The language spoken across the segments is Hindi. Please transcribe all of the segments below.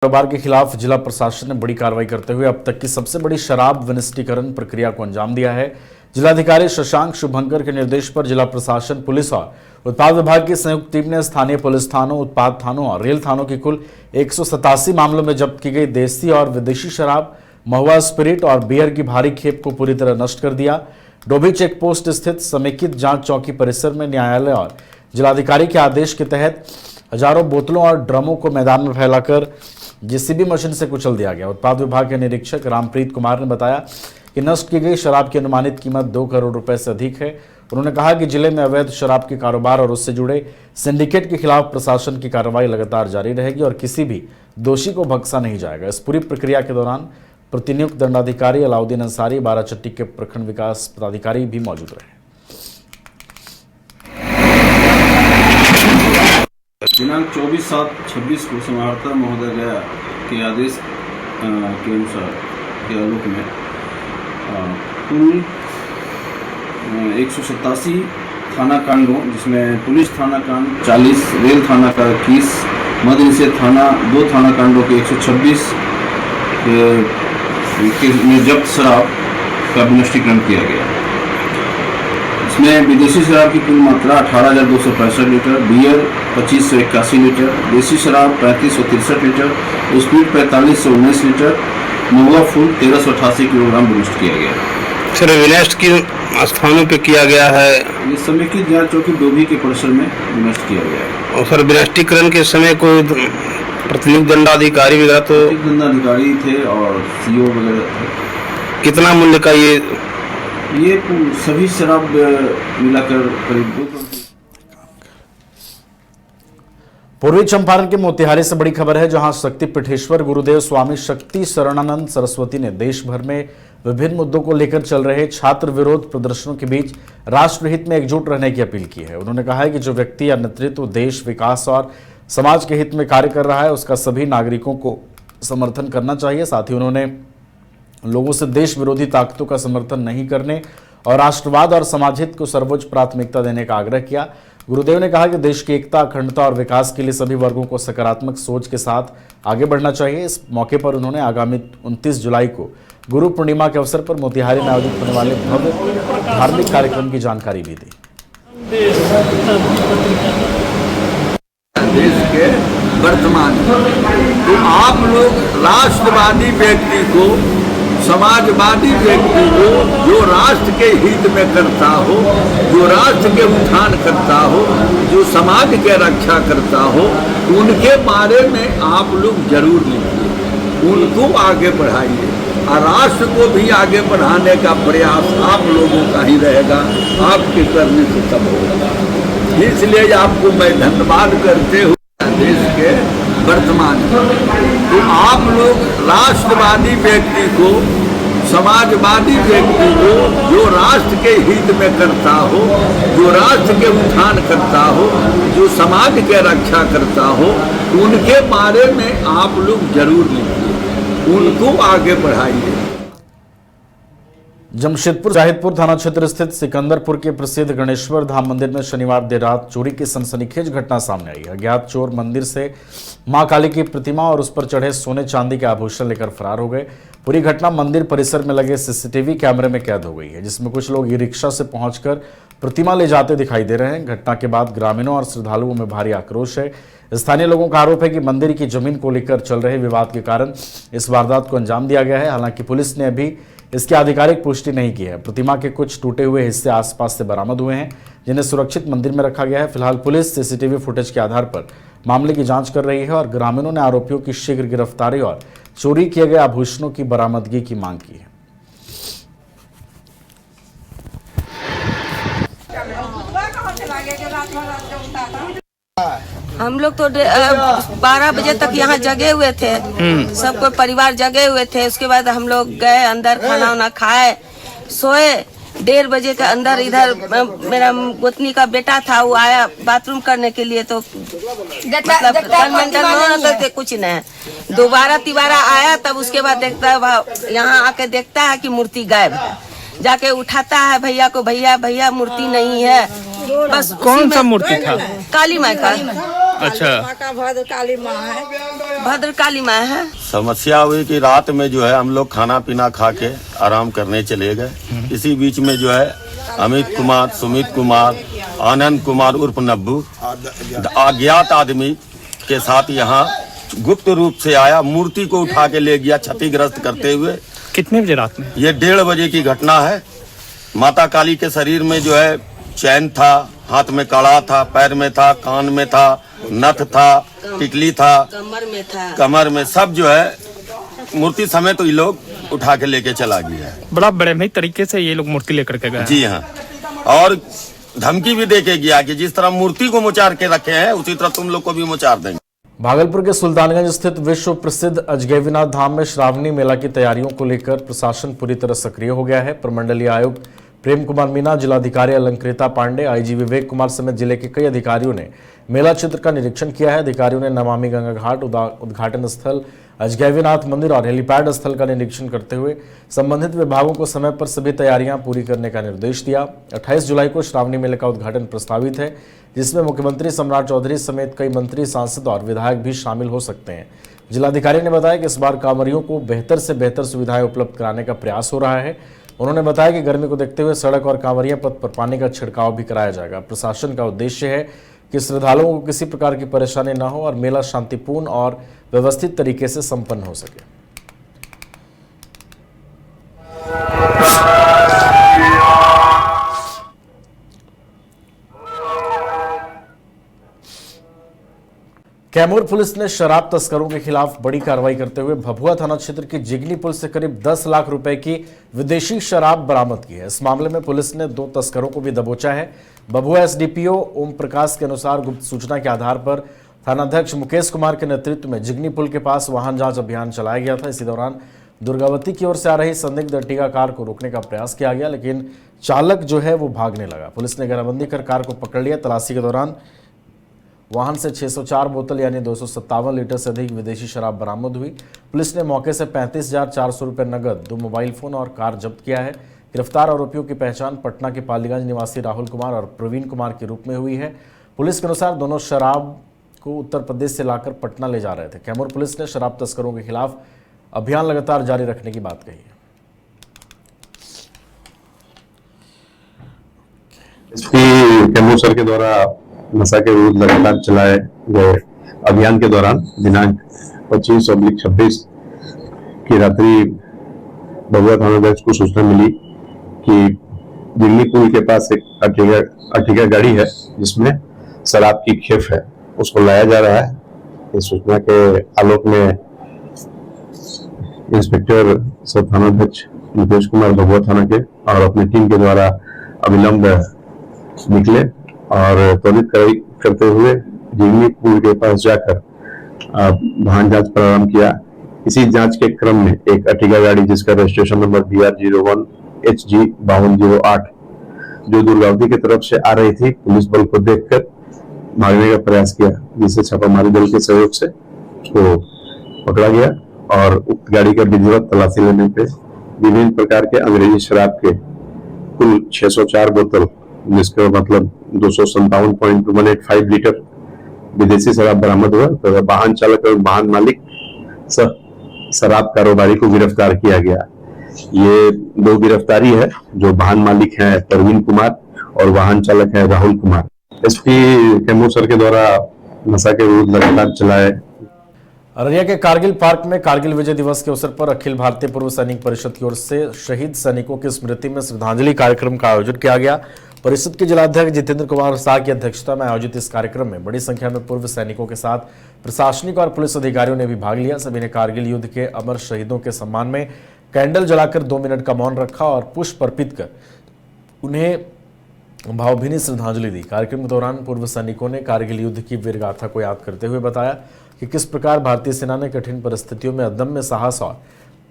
कारोबार के खिलाफ जिला प्रशासन ने बड़ी कार्रवाई करते हुए अब तक की सबसे बड़ी शराब विनिष्टीकरण प्रक्रिया को अंजाम दिया है। जिलाधिकारी शशांक शुभंकर के निर्देश पर जिला प्रशासन, पुलिस और उत्पाद विभाग की संयुक्त टीम ने स्थानीय पुलिस थानों, उत्पाद थानों और रेल थानों की कुल 187 मामलों में जब्त की गई देसी और विदेशी शराब, महुआ स्पिरिट और बियर की भारी खेप को पूरी तरह नष्ट कर दिया। डोभी चेक पोस्ट स्थित समेकित जांच चौकी परिसर में न्यायालय और जिलाधिकारी के आदेश के तहत हजारों बोतलों और ड्रमों को मैदान में फैलाकर जेसीबी मशीन से कुचल दिया गया। उत्पाद विभाग के निरीक्षक रामप्रीत कुमार ने बताया कि नष्ट की गई शराब की अनुमानित कीमत 2 करोड़ रुपए से अधिक है। उन्होंने कहा कि जिले में अवैध शराब के कारोबार और उससे जुड़े सिंडिकेट के खिलाफ प्रशासन की कार्रवाई लगातार जारी रहेगी और किसी भी दोषी को बख्शा नहीं जाएगा। इस पूरी प्रक्रिया के दौरान प्रतिनियुक्त दंडाधिकारी अलाउद्दीन अंसारी, बाराचट्टी के प्रखंड विकास पदाधिकारी भी मौजूद रहे। दिनांक 24/7/26 को समाहर्ता महोदय के आदेश के अनुसार के आलोक में कुल 187 थाना कांडों, जिसमें पुलिस थाना कांड 40, रेल थाना का 21, मद्य निषेध थाना 2 थाना कांडों के 126 में जब्त शराब का विनिष्टीकरण किया गया। इसमें विदेशी शराब की कुल मात्रा 18,265 लीटर, बियर 2581 लीटर, देसी शराब 3563 लीटर, स्पीड 4519 लीटर, महुआ फूल 1388 किलोग्राम विनिष्ट किया गया। सर, विनिष्ट किन स्थानों पे किया गया है? ये समेकित जांच चौकी डोभी के परिसर में विनिष्ट किया गया है। और सर, विनिष्टीकरण के समय कोई प्रतिनियुक्त दंडाधिकारी वगैरह तो दंडाधिकारी थे और सीओ वगैरह थे। कितना मूल्य का ये सभी शराब मिलाकर करीब 2 करोड़। पूर्वी चंपारण के मोतिहारी से बड़ी खबर है, जहां शक्ति पीठेश्वर गुरुदेव स्वामी शक्ति शरणानंद सरस्वती ने देश भर में विभिन्न मुद्दों को लेकर चल रहे छात्र विरोध प्रदर्शनों के बीच राष्ट्रहित में एकजुट रहने की अपील की है। उन्होंने कहा है कि जो व्यक्ति या नेतृत्व देश विकास और समाज के हित में कार्य कर रहा है, उसका सभी नागरिकों को समर्थन करना चाहिए। साथ ही उन्होंने लोगों से देश विरोधी ताकतों का समर्थन नहीं करने और राष्ट्रवाद और समाज हित को सर्वोच्च प्राथमिकता देने का आग्रह किया। गुरुदेव ने कहा कि देश की एकता, अखंडता और विकास के लिए सभी वर्गों को सकारात्मक सोच के साथ आगे बढ़ना चाहिए। इस मौके पर उन्होंने आगामी 29 जुलाई को गुरु पूर्णिमा के अवसर पर मोतिहारी में आयोजित होने वाले भव्य धार्मिक कार्यक्रम की जानकारी भी दी। देश के वर्तमान तो आप लोग राष्ट्रवादी व्यक्ति को, समाजवादी व्यक्ति को, जो राष्ट्र के हित में करता हो, जो राष्ट्र के उत्थान करता हो, जो समाज के रक्षा करता हो, उनके बारे में आप लोग जरूर लिखिए, उनको आगे बढ़ाइए और राष्ट्र को भी आगे बढ़ाने का प्रयास आप लोगों का ही रहेगा। आपके करने से सब होगा। इसलिए आपको मैं धन्यवाद करते हुए देश के वर्तमान तो आप लोग राष्ट्रवादी व्यक्ति को, समाजवादी व्यक्ति को, जो राष्ट्र के हित में करता हो, जो राष्ट्र के उत्थान करता हो, जो समाज के रक्षा करता हो, उनके बारे में आप लोग जरूर लिखिए, उनको आगे बढ़ाइए। जमशेदपुर जाहिदपुर थाना क्षेत्र स्थित सिकंदरपुर के प्रसिद्ध गणेश्वर धाम मंदिर में शनिवार देर रात चोरी की सनसनीखेज घटना सामने आई। अज्ञात चोर मंदिर से मां काली की प्रतिमा और उस पर चढ़े सोने चांदी के आभूषण लेकर फरार हो गए। पूरी घटना मंदिर परिसर में लगे सीसीटीवी कैमरे में कैद हो गई है, जिसमें कुछ लोग ई रिक्शा से पहुंचकर प्रतिमा ले जाते दिखाई दे रहे हैं। घटना के बाद ग्रामीणों और श्रद्धालुओं में भारी आक्रोश है। स्थानीय लोगों का आरोप है कि मंदिर की जमीन को लेकर चल रहे विवाद के कारण इस वारदात को अंजाम दिया गया है। हालांकि पुलिस ने अभी इसकी आधिकारिक पुष्टि नहीं की है। प्रतिमा के कुछ टूटे हुए हिस्से आसपास से बरामद हुए हैं, जिन्हें सुरक्षित मंदिर में रखा गया है। फिलहाल पुलिस सीसीटीवी फुटेज के आधार पर मामले की जांच कर रही है और ग्रामीणों ने आरोपियों की शीघ्र गिरफ्तारी और चोरी किए गए आभूषणों की बरामदगी की मांग की है। हम लोग तो 12 बजे तक यहाँ जगे हुए थे, सबको परिवार जगे हुए थे। उसके बाद हम लोग गए अंदर, खाना वाना खाए, सोए। 1:30 बजे के अंदर इधर मेरा गोतनी का बेटा था, वो आया बाथरूम करने के लिए, तो मतलब कुछ नहीं। दोबारा आया, तब उसके बाद देखता है, यहाँ आके देखता है कि मूर्ति गायब है। जाके उठाता है भैया को, भैया मूर्ति नहीं है। बस कौन सा मूर्ति था? काली माई का। अच्छा। माता भद्र काली माँ है। भद्र काली माँ है। समस्या हुई कि रात में जो है हम लोग खाना पीना खा के आराम करने चले गए। इसी बीच में जो है अमित कुमार, सुमित कुमार, आनंद कुमार उर्फ नब्बू अज्ञात आदमी के साथ यहाँ गुप्त रूप से आया, मूर्ति को उठा के ले गया क्षतिग्रस्त करते हुए। कितने बजे रात में? ये 1:30 बजे की घटना है। माता काली के शरीर में जो है चैन था, हाथ में कड़ा था, पैर में था, कान में था, नथ था, टिकली था, कमर में सब जो है मूर्ति समेत तो ये लोग उठा के लेके चला गया है। बड़ा बड़े भाई तरीके से ये लोग मूर्ति लेकर के गए। जी हाँ, और धमकी भी दे के गया कि जिस तरह मूर्ति को मुचार के रखे हैं उसी तरह तुम लोग को भी मुचार देंगे। भागलपुर के सुल्तानगंज स्थित विश्व प्रसिद्ध अजगैविनाथ धाम में श्रावणी मेला की तैयारियों को लेकर प्रशासन पूरी तरह सक्रिय हो गया है। प्रमंडलीय आयुक्त प्रेम कुमार मीना, जिलाधिकारी अलंकृता पांडे, आईजी विवेक कुमार समेत जिले के कई अधिकारियों ने मेला क्षेत्र का निरीक्षण किया है। अधिकारियों ने नमामि गंगा घाट, उद्घाटन स्थल, अजगैविनाथ मंदिर और हेलीपैड स्थल का निरीक्षण करते हुए संबंधित विभागों को समय पर सभी तैयारियां पूरी करने का निर्देश दिया। 28 जुलाई को श्रावणी मेले का उद्घाटन प्रस्तावित है, जिसमें मुख्यमंत्री सम्राट चौधरी समेत कई मंत्री, सांसद और विधायक भी शामिल हो सकते हैं। जिलाधिकारी ने बताया कि इस बार कांवरियों को बेहतर से बेहतर सुविधाएं उपलब्ध कराने का प्रयास हो रहा है। उन्होंने बताया कि गर्मी को देखते हुए सड़क और कांवरिया पथ पर पानी का छिड़काव भी कराया जाएगा। प्रशासन का उद्देश्य है कि श्रद्धालुओं को किसी प्रकार की परेशानी न हो और मेला शांतिपूर्ण और व्यवस्थित तरीके से संपन्न हो सके। कैमूर पुलिस ने शराब तस्करों के खिलाफ बड़ी कार्रवाई करते हुए भभुआ थाना क्षेत्र की जिगनी पुल से करीब 10 लाख रुपए की विदेशी शराब बरामद की है। इस मामले में पुलिस ने 2 तस्करों को भी दबोचा है। भभुआ एसडीपीओ ओम प्रकाश के अनुसार गुप्त सूचना के आधार पर थानाध्यक्ष मुकेश कुमार के नेतृत्व में जिगनी पुल के पास वाहन जांच अभियान चलाया गया था। इसी दौरान दुर्गावती की ओर से आ रही संदिग्ध अर्टिगा कार को रोकने का प्रयास किया गया, लेकिन चालक जो है वो भागने लगा। पुलिस ने घेराबंदी कर कार को पकड़ लिया। तलाशी के दौरान वाहन से 604 बोतल यानी 257 लीटर से अधिक विदेशी शराब बरामद हुई। पुलिस ने मौके से 35,400 रुपये नगद, 2 मोबाइल फोन और कार जब्त किया है। गिरफ्तार आरोपियों की पहचान पटना के पालीगंज निवासी राहुल कुमार और प्रवीण कुमार के रूप में हुई है। पुलिस के अनुसार दोनों शराब को उत्तर प्रदेश से लाकर पटना ले जा रहे थे। कैमूर पुलिस ने शराब तस्करों के खिलाफ अभियान लगातार जारी रखने की बात कही है। एसपी कैमूर सर के द्वारा नशा के विरुद्ध लगातार चलाए गए अभियान के दौरान दिनांक 25/26 की रात्रि भभुआ थानाध्यक्ष को सूचना मिली कि दिल्ली पुल के पास एक अर्टिगा गाड़ी है जिसमें शराब की खेप है, उसको लाया जा रहा है। इस सूचना के आलोक में इंस्पेक्टर सब थानाध्यक्ष मुकेश कुमार भभुआ थाना के और अपनी टीम के द्वारा अविलंब निकले और त्वरित करते हुए जिगनी पुल के पास जाकर वाहन जांच प्रारंभ किया। इसी जांच के क्रम में एक अर्टिगा गाड़ी जिसका रजिस्ट्रेशन नंबर BR01HG 5208 जो दुर्गावती की तरफ से आ रही थी, पुलिस बल को देखकर भागने का प्रयास किया, जिससे छापामारी दल के सहयोग से उसको पकड़ा गया और उक्त गाड़ी का विधिवत तलाशी लेने पे विभिन्न प्रकार के अंग्रेजी शराब के कुल 604 बोतल, जिसका मतलब 257.185 लीटर विदेशी शराब बरामद हुआ। तो वाहन चालक और वाहन मालिक सह शराब कारोबारी को गिरफ्तार किया गया। ये 2 गिरफ्तारी है, जो वाहन मालिक है प्रवीण कुमार और वाहन चालक है राहुल कुमार। एसपी कैमूर सर के द्वारा नशा के विरुद्ध लगातार चलाए। अररिया के कारगिल पार्क में कारगिल विजय दिवस के अवसर पर अखिल भारतीय पूर्व सैनिक परिषद की ओर से शहीद सैनिकों की स्मृति में श्रद्धांजलि कार्यक्रम का आयोजन किया गया। परिषद के जिलाध्यक्ष जितेंद्र कुमार शाह की अध्यक्षता में आयोजित इस कार्यक्रम में बड़ी संख्या में पूर्व सैनिकों के साथ प्रशासनिक और पुलिस अधिकारियों ने भी भाग लिया। सभी ने कारगिल युद्ध के अमर शहीदों के सम्मान में कैंडल जलाकर 2 मिनट का मौन रखा और पुष्प अर्पित कर उन्हें भावभीनी श्रद्धांजलि दी। कार्यक्रम के दौरान पूर्व सैनिकों ने कारगिल युद्ध की वीरगाथा को याद करते हुए बताया कि किस प्रकार भारतीय सेना ने कठिन परिस्थितियों में अदम्य साहस और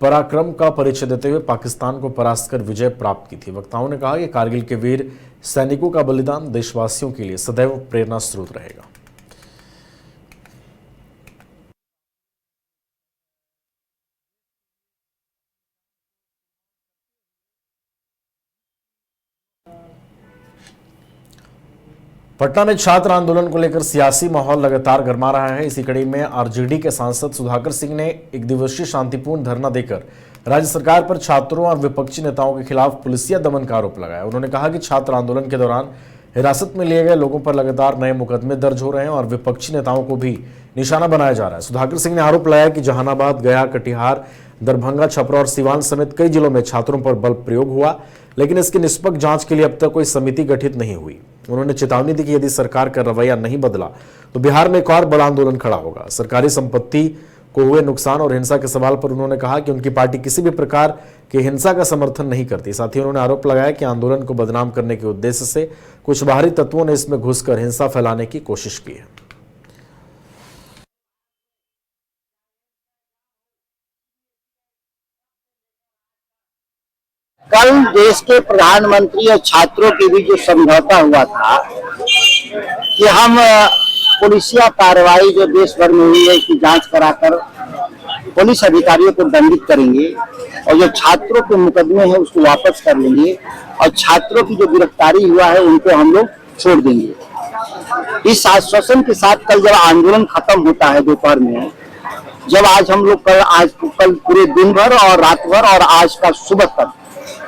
पराक्रम का परिचय देते हुए पाकिस्तान को परास्त कर विजय प्राप्त की थी। वक्ताओं ने कहा कि कारगिल के वीर सैनिकों का बलिदान देशवासियों के लिए सदैव प्रेरणा स्रोत रहेगा। पटना में छात्र आंदोलन को लेकर सियासी माहौल लगातार गर्मा रहा है। इसी कड़ी में आरजेडी के सांसद सुधाकर सिंह ने एक दिवसीय शांतिपूर्ण धरना देकर राज्य सरकार पर छात्रों और विपक्षी नेताओं के खिलाफ पुलिसिया दमन का आरोप लगाया। उन्होंने कहा कि छात्र आंदोलन के दौरान हिरासत में लिए गए लोगों पर लगातार नए मुकदमे दर्ज हो रहे हैं और विपक्षी नेताओं को भी निशाना बनाया जा रहा है। सुधाकर सिंह ने आरोप लगाया कि जहानाबाद, गया, कटिहार, दरभंगा, छपरा और सीवान समेत कई जिलों में छात्रों पर बल प्रयोग हुआ, लेकिन इसकी निष्पक्ष जांच के लिए अब तक कोई समिति गठित नहीं हुई। उन्होंने चेतावनी दी कि यदि सरकार का रवैया नहीं बदला तो बिहार में एक और बड़ा आंदोलन खड़ा होगा। सरकारी संपत्ति को हुए नुकसान और हिंसा के सवाल पर उन्होंने कहा कि उनकी पार्टी किसी भी प्रकार की हिंसा का समर्थन नहीं करती। साथ ही उन्होंने आरोप लगाया कि आंदोलन को बदनाम करने के उद्देश्य से कुछ बाहरी तत्वों ने इसमें घुसकर हिंसा फैलाने की कोशिश की है। कल देश के प्रधानमंत्री और छात्रों के बीच जो समझौता हुआ था कि हम पुलिसिया कार्रवाई जो देश भर में हुई है की जांच कराकर पुलिस अधिकारियों को दंडित करेंगे और जो छात्रों के मुकदमे हैं उसको वापस कर लेंगे और छात्रों की जो गिरफ्तारी हुआ है उनको हम लोग छोड़ देंगे। इस आश्वासन के साथ कल जब आंदोलन खत्म होता है दोपहर में, जब आज हम लोग कल पूरे दिन भर और रात भर और आज का सुबह तक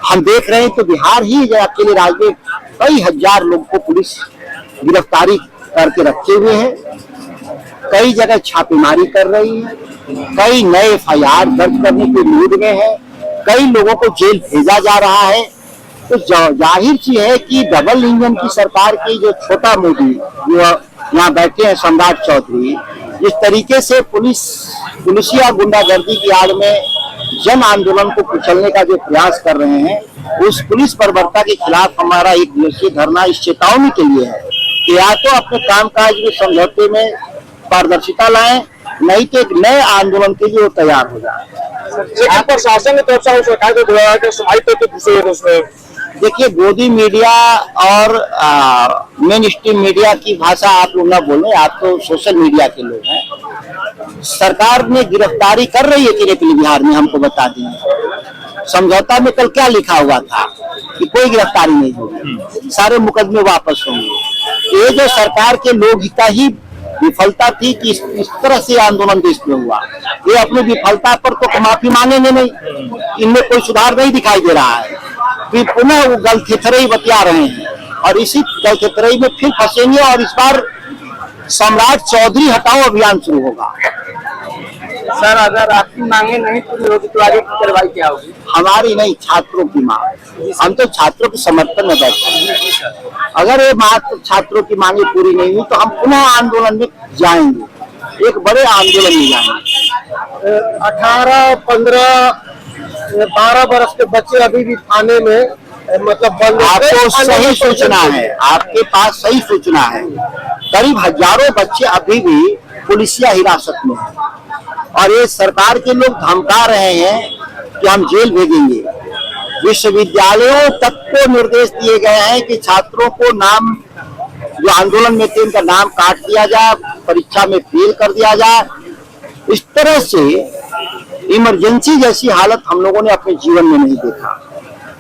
हम देख रहे हैं तो बिहार ही अकेले राज्य में कई हजार लोग को पुलिस गिरफ्तारी करके रखे हुए है, कई जगह छापेमारी कर रही है, कई नए FIR दर्ज करने के मूड में है, कई लोगों को जेल भेजा जा रहा है। तो जाहिर सी है कि डबल इंजन की सरकार की जो छोटा मोदी जो यहाँ बैठे हैं सम्राट चौधरी, जिस तरीके से पुलिसिया गुंडागर्दी की आड़ में जन आंदोलन को कुचलने का जो प्रयास कर रहे हैं, उस पुलिस बर्बरता के खिलाफ हमारा एक दिवसीय धरना इस चेतावनी के लिए है कि या तो अपने कामकाज में समझौते में पारदर्शिता लाएं, नहीं तो एक नए आंदोलन के लिए वो तैयार हो जाए। प्रशासन की तरफ से सरकार को बुलाया कि सुनाई तो देखिए, गोदी मीडिया और मेन स्ट्रीम मीडिया की भाषा आप लोग ना बोलें, आप तो सोशल मीडिया के लोग हैं। सरकार ने गिरफ्तारी कर रही है कि बिहार में, हमको बता दें समझौता में कल क्या लिखा हुआ था कि कोई गिरफ्तारी नहीं होगी, सारे मुकदमे वापस होंगे। ये जो सरकार के लोग का ही विफलता थी कि इस तरह से आंदोलन देश में हुआ। ये अपनी विफलता पर तो माफी मांगेंगे नहीं, इनमें कोई सुधार नहीं दिखाई दे रहा है, फिर पुनः वो गलथेथरई बतिया रहे हैं और इसी गलथेथरई में फिर फंसेंगे और इस बार सम्राट चौधरी हटाओ अभियान शुरू होगा। सर, अगर आपकी मांगे नहीं तो निरोधितवादी की कार्रवाई क्या होगी? हमारी नहीं, छात्रों की मांग। हम तो छात्रों के समर्थन में बैठे हैं। अगर ये छात्रों की मांगे पूरी नहीं हुई तो हम पुनः आंदोलन में जाएंगे, एक बड़े आंदोलन में जाएंगे। 18, 15, 12 वर्ष के बच्चे अभी भी थाने में मतलब बंद। आपको सही सूचना है, आपके पास सही सूचना है। करीब हजारों बच्चे अभी भी पुलिसिया हिरासत में हैं और ये सरकार के लोग धमका रहे हैं कि हम जेल भेजेंगे। विश्वविद्यालयों तक को निर्देश दिए गए हैं कि छात्रों को नाम जो आंदोलन में थे उनका नाम काट दिया जाए, परीक्षा में फेल कर दिया जाए। इस तरह से इमरजेंसी जैसी हालत हम लोगों ने अपने जीवन में नहीं देखा।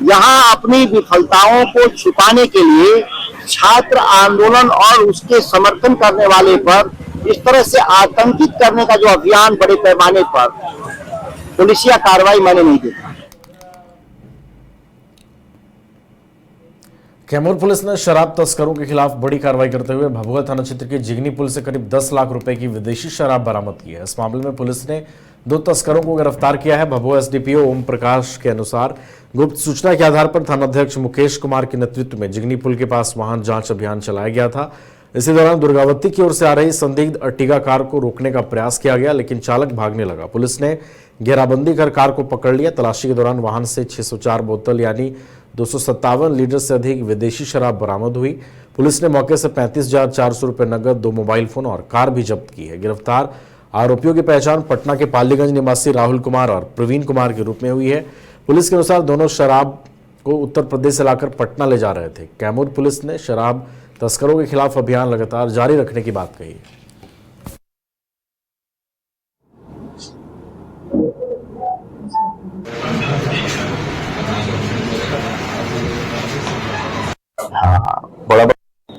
यहाँ अपनी विफलताओं को छुपाने के लिए छात्र आंदोलन और उसके समर्थन करने वाले पर इस तरह से आतंकित करने का जो अभियान बड़े पैमाने पर पुलिसिया कार्रवाई मैंने नहीं देखा। कैमूर पुलिस ने शराब तस्करों के खिलाफ बड़ी कार्रवाई करते हुए भभुआ थाना क्षेत्र के जिगनी पुल से करीब 10 लाख रुपए की विदेशी शराब बरामद की है। इस मामले में पुलिस ने 2 तस्करों को गिरफ्तार किया है। भभुआ SDPO ओम प्रकाश के अनुसार गुप्त सूचना के आधार पर थानाध्यक्ष मुकेश कुमार के नेतृत्व में जिगनी पुल के पास वाहन जांच अभियान चलाया गया था। इसी दौरान दुर्गावती की ओर से आ रही संदिग्ध अर्टिगा कार को रोकने का प्रयास किया गया, लेकिन चालक भागने लगा। पुलिस ने घेराबंदी कर कार को पकड़ लिया। तलाशी के दौरान वाहन से 604 बोतल यानी 257 लीटर से अधिक विदेशी शराब बरामद हुई। पुलिस ने मौके से 35,400 रुपए नगद, 2 मोबाइल फोन और कार भी जब्त की है। गिरफ्तार आरोपियों की पहचान पटना के पालीगंज निवासी राहुल कुमार और प्रवीण कुमार के रूप में हुई है। पुलिस के अनुसार दोनों शराब को उत्तर प्रदेश से लाकर पटना ले जा रहे थे। कैमूर पुलिस ने शराब तस्करों के खिलाफ अभियान लगातार जारी रखने की बात कही है।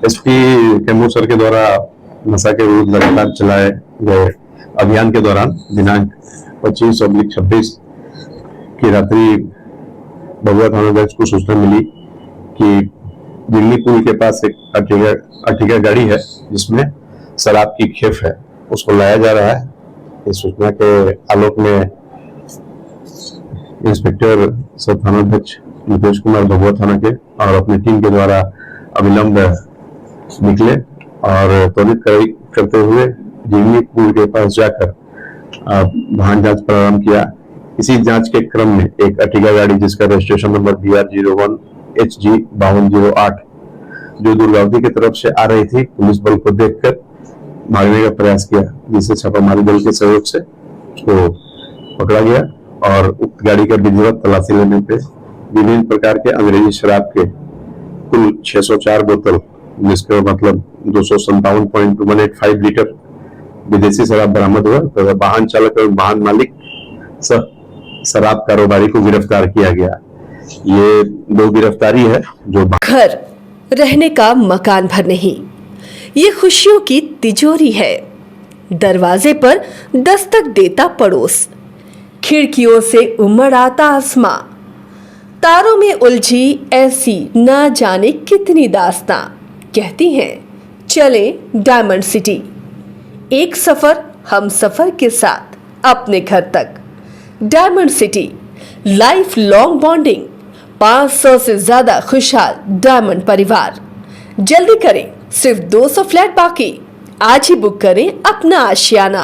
एसपी कैमूर सर के द्वारा नशा के विरुद्ध लगातार चलाए गए अभियान के दौरान दिनांक 25/26 की रात्रि भगवा थानाध्यक्ष को सूचना मिली कि दिल्ली पुल के पास एक अर्टिगा गाड़ी है जिसमें शराब की खेप है, उसको लाया जा रहा है। इस सूचना के आलोक में इंस्पेक्टर सह थानाध्यक्ष नितेश कुमार भगवा थाना के और अपनी टीम के द्वारा अविलंब निकले और त्वरित करते हुए दिल्ली पुल के पास जाकर वाहन जांच प्रारंभ किया। इसी जांच के क्रम में एक अर्टिगा गाड़ी जिसका रजिस्ट्रेशन नंबर BR01 HG 5208 जो दुर्गावती की तरफ से आ रही थी, पुलिस बल को देखकर भागने का प्रयास किया, जिसे छापामारी दल के सहयोग से उसको पकड़ा गया और उक्त गाड़ी का विधिवत तलाशी लेने पे विभिन्न प्रकार के अंग्रेजी शराब के कुल 604 बोतल, जिसका मतलब 257.185 लीटर विदेशी शराब बरामद हुआ। तो वाहन चालक और वाहन मालिक सह शराब कारोबारी को गिरफ्तार किया गया। ये 2 गिरफ्तारी है जो घर रहने का मकान भर नहीं, ये खुशियों की तिजोरी है। दरवाजे पर दस्तक देता पड़ोस, खिड़कियों से उमड़ आता आसमां, तारों में उलझी ऐसी ना जाने कितनी दास्तां। कहती हैं चले डायमंड सिटी, एक सफर हम सफर के साथ अपने घर तक। Diamond city, life long bonding, 500 से ज्यादा खुशहाल डायमंड परिवार। जल्दी करें, सिर्फ 200 फ्लैट बाकी। आज ही बुक करें अपना आशियाना।